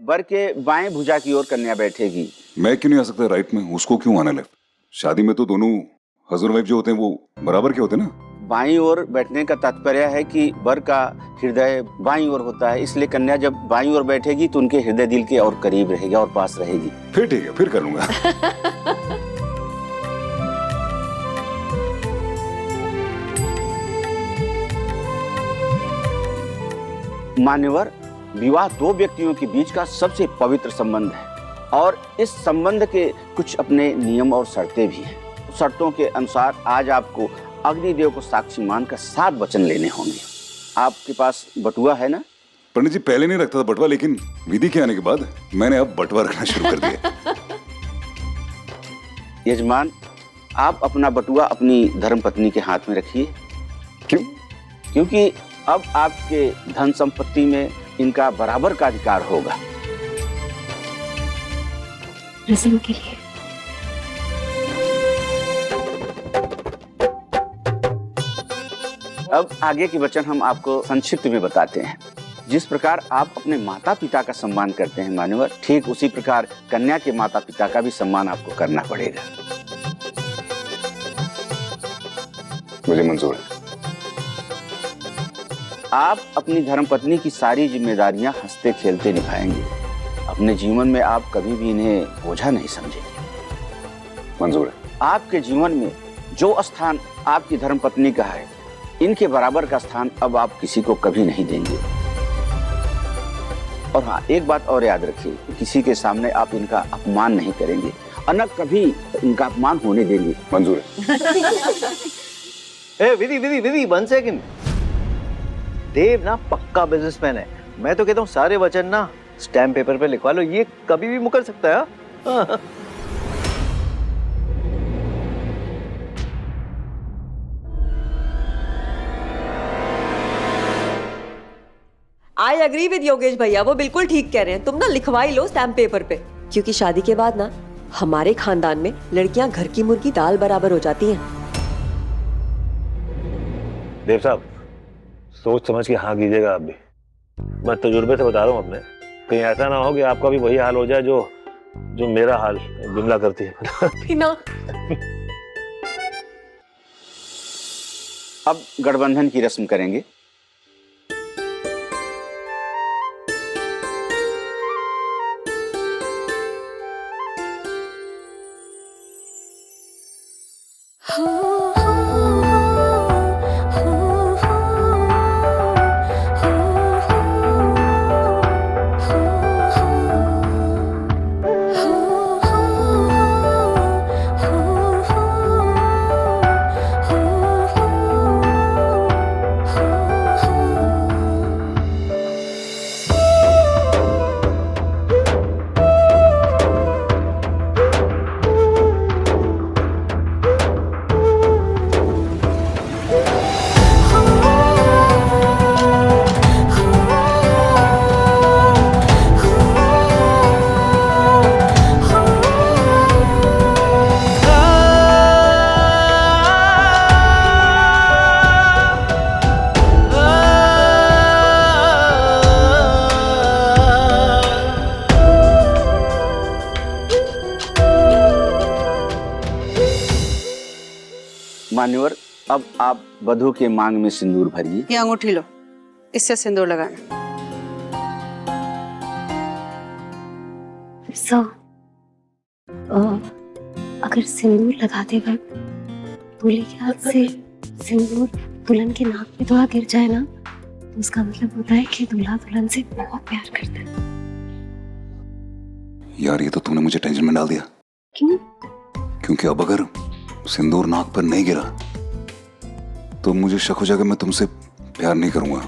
वर के बाएं भुजा की ओर कन्या बैठेगी। मैं क्यों नहीं आ सकता राइट में, उसको क्यों आना लेफ्ट? शादी में तो दोनों हस्बैंड वाइफ जो होते हैं वो बराबर के होते हैं ना। बाईं ओर बैठने का तात्पर्य है कि वर का हृदय बाईं ओर होता है, इसलिए कन्या जब बाईं ओर बैठेगी तो उनके हृदय दिल के और करीब रहेगी और पास रहेगी। फिर ठीक है, फिर कर लूंगा। मान्यवर, विवाह दो व्यक्तियों के बीच का सबसे पवित्र संबंध है और इस संबंध के कुछ अपने नियम और शर्तें भी हैं। शर्तों के अनुसार आज आपको अग्निदेव को साक्षी मानकर 7 वचन लेने होंगे। आपके पास बटुआ है ना? पंडित जी पहले नहीं रखता था बटवा, लेकिन विधि के आने के बाद मैंने अब बटवा रखना शुरू कर दिया। यजमान, आप अपना बटुआ अपनी धर्मपत्नी के हाथ में रखिए। क्यों? क्योंकि अब आपके धन संपत्ति में इनका बराबर का अधिकार होगा। रस्म के लिए अब आगे के वचन हम आपको संक्षिप्त में बताते हैं। जिस प्रकार आप अपने माता पिता का सम्मान करते हैं मान्यवर, ठीक उसी प्रकार कन्या के माता पिता का भी सम्मान आपको करना पड़ेगा। मुझे मंजूर है। आप अपनी धर्मपत्नी की सारी जिम्मेदारियां हंसते खेलते निभाएंगे। अपने जीवन में आप कभी भी इन्हें बोझा नहीं समझेंगे। मंजूर है। आपके जीवन में जो स्थान आपकी धर्मपत्नी का है, इनके बराबर का स्थान अब आप किसी को कभी नहीं देंगे। और हाँ, एक बात और याद रखिए, किसी के सामने आप इनका अपमान नहीं करेंगे और न कभी इनका अपमान होने देंगे। मंजूर है। विधि विधि विधि 1 सेकंड। देव ना पक्का बिजनेसमैन है। मैं तो कहता हूँ सारे वचन ना स्टैम्प पेपर पे लिखवा लो, ये कभी भी मुकर सकता है। हाँ? आई एग्री विद योगेश भैया, वो बिल्कुल ठीक कह रहे हैं। तुम ना लिखवाई लो स्टैम्प पेपर पे, क्योंकि शादी के बाद ना हमारे खानदान में लड़कियां घर की मुर्गी दाल बराबर हो जाती हैं। देव साहब, सोच समझ के हाँ कीजिएगा आप भी। मैं तजुर्बे से बता रहा हूँ अपने, कहीं ऐसा ना हो कि आपका भी वही हाल हो जाए जो मेरा हाल बिमला करती है। ना अब गठबंधन की रस्म करेंगे। मान्यवर, अब आप वधू के मांग में सिंदूर भरिए। ये अंगूठी लो, इससे सिंदूर लगाना। अगर सिंदूर लगाते वक्त दूल्हे के हाथ से सिंदूर दुल्हन के नाक पे थोड़ा गिर जाए ना, तो उसका मतलब होता है कि दूल्हा दुल्हन से बहुत प्यार करता है। यार ये तो तूने मुझे टेंशन में डाल दिया। क्यों? क्योंकि अब अगर सिंदूर नाक पर नहीं गिरा तो मुझे शक हो जाएगा मैं तुमसे प्यार नहीं करूंगा।